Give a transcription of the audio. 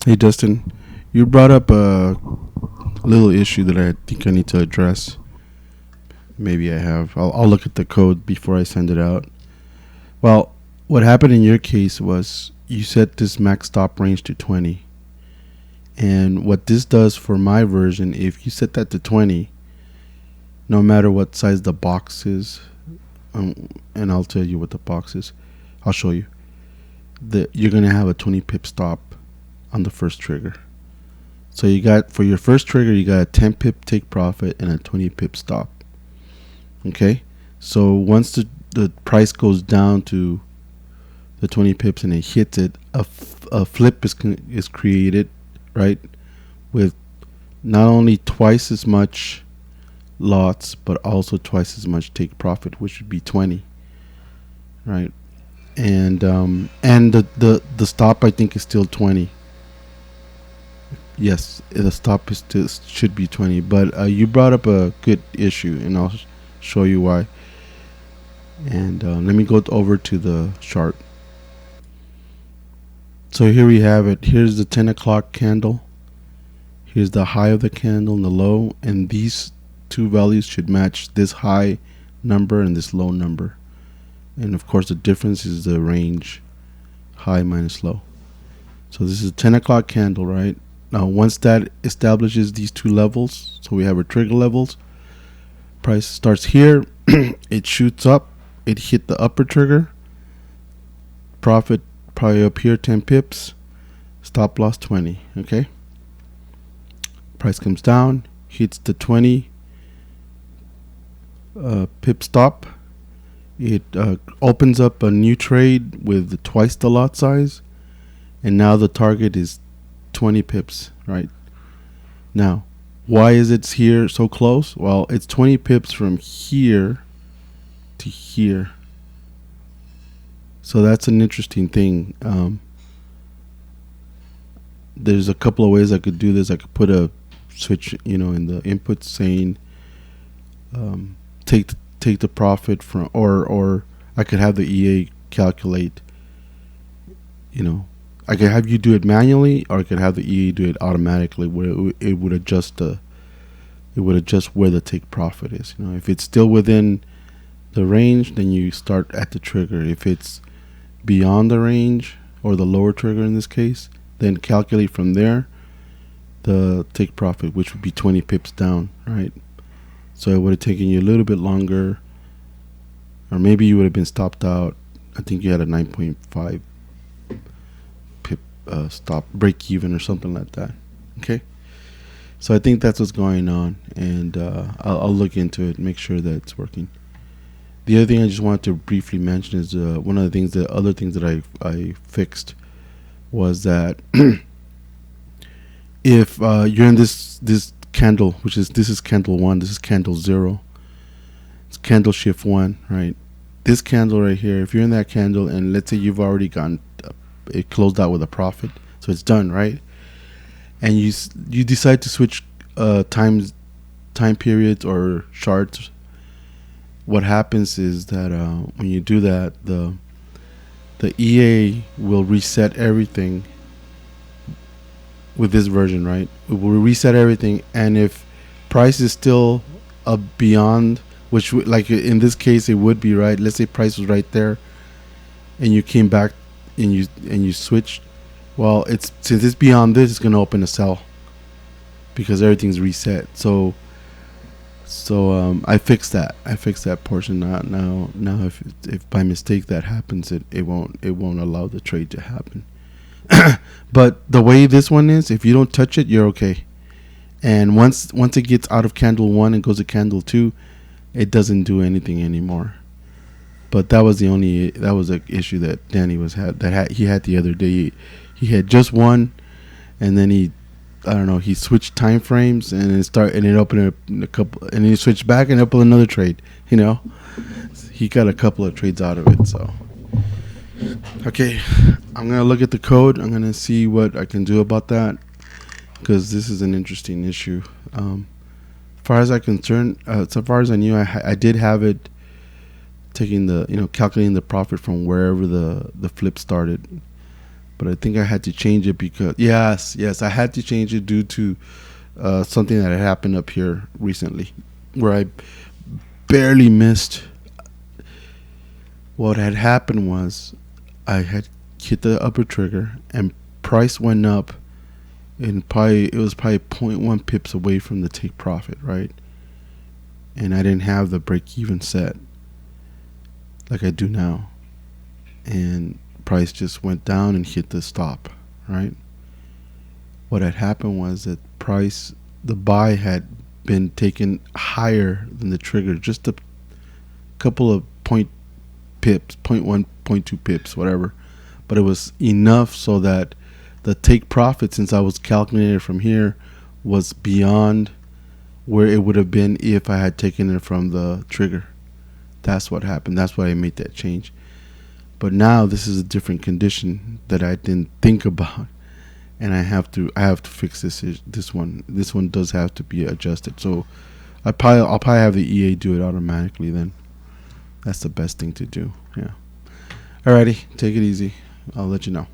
Hey Dustin, you brought up a little issue that I think I need to address. Maybe I have. I'll look at the code before I send it out. Well, what happened in your case was you set this max stop range to 20. And what this does for my version, if you set that to 20, no matter what size the box is, and I'll tell you what the box is, I'll show you, you're going to have a 20 pip stop on the first trigger. So you got, for your first trigger, you got a 10 pip take profit and a 20 pip stop. Okay, so once the price goes down to the 20 pips and it hits it, a flip is created, right, with not only twice as much lots but also twice as much take profit, which would be 20, right? And the stop, I think, is still 20. Yes, the stop is still should be 20. But you brought up a good issue, and I'll show you why. And let me go over to the chart. So here we have it. Here's the 10 o'clock candle. Here's the high of the candle and the low, and these two values should match this high number and this low number. And of course the difference is the range, high minus low. So this is a 10 o'clock candle, right? Now once that establishes these two levels, so we have our trigger levels, price starts here, it shoots up, it hit the upper trigger, profit probably up here 10 pips, stop loss 20. Okay, price comes down, hits the 20 pip stop, it opens up a new trade with twice the lot size, and now the target is 20 pips. Right now, why is it here so close? Well, it's 20 pips from here to here. So that's an interesting thing. There's a couple of ways I could do this. I could put a switch, in the input saying take the profit from, or I could have the EA calculate. I could have you do it manually, or I could have the EA do it automatically, where it would adjust where the take profit is. If it's still within the range, then you start at the trigger. If it's beyond the range, or the lower trigger in this case, then calculate from there the take profit, which would be 20 pips down, right? So it would have taken you a little bit longer, or maybe you would have been stopped out. I think you had a 9.5 pip stop break even or something like that. Okay, so I think that's what's going on, and I'll look into it, make sure that it's working. The other thing I just wanted to briefly mention is one of the other things that I fixed was that if you're in this candle, this is candle 1, this is candle 0, it's candle shift 1, right? This candle right here, if you're in that candle and let's say you've already gotten it closed out with a profit, so it's done, right? And you decide to switch time periods or charts. What happens is that when you do that, the EA will reset everything with this version, right? It will reset everything, and if price is still beyond, which like in this case it would be, right? Let's say price was right there, and you came back and you switched. Well, since it's beyond this, it's gonna open a sell because everything's reset. So I fixed that. I fixed that portion. Now if by mistake that happens, it won't allow the trade to happen. But the way this one is, if you don't touch it, you're okay. And once it gets out of candle 1 and goes to candle 2, it doesn't do anything anymore. But that was an issue that Danny he had the other day. He had just one, and then he switched time frames and it opened up a couple, and then he switched back and opened another trade. He got a couple of trades out of it. So okay, I'm gonna look at the code. I'm gonna see what I can do about that, because this is an interesting issue. As far as I'm concerned, so far as I knew, I did have it taking calculating the profit from wherever the flip started. but I think I had to change it because yes, I had to change it due to something that had happened up here recently, where I barely missed. What had happened was I had hit the upper trigger and price went up, and probably it was probably point 0.1 pips away from the take profit, right? And I didn't have the break even set like I do now, and price just went down and hit the stop, right? What had happened was that price, the buy had been taken higher than the trigger, just a couple of point pips, point 0.1, point 0.2 pips, whatever. But it was enough so that the take profit, since I was calculating it from here, was beyond where it would have been if I had taken it from the trigger. That's what happened. That's why I made that change. But now this is a different condition that I didn't think about, and I have to fix this one. This one does have to be adjusted. So I'll probably have the EA do it automatically then. That's the best thing to do. Yeah. Alrighty, take it easy. I'll let you know.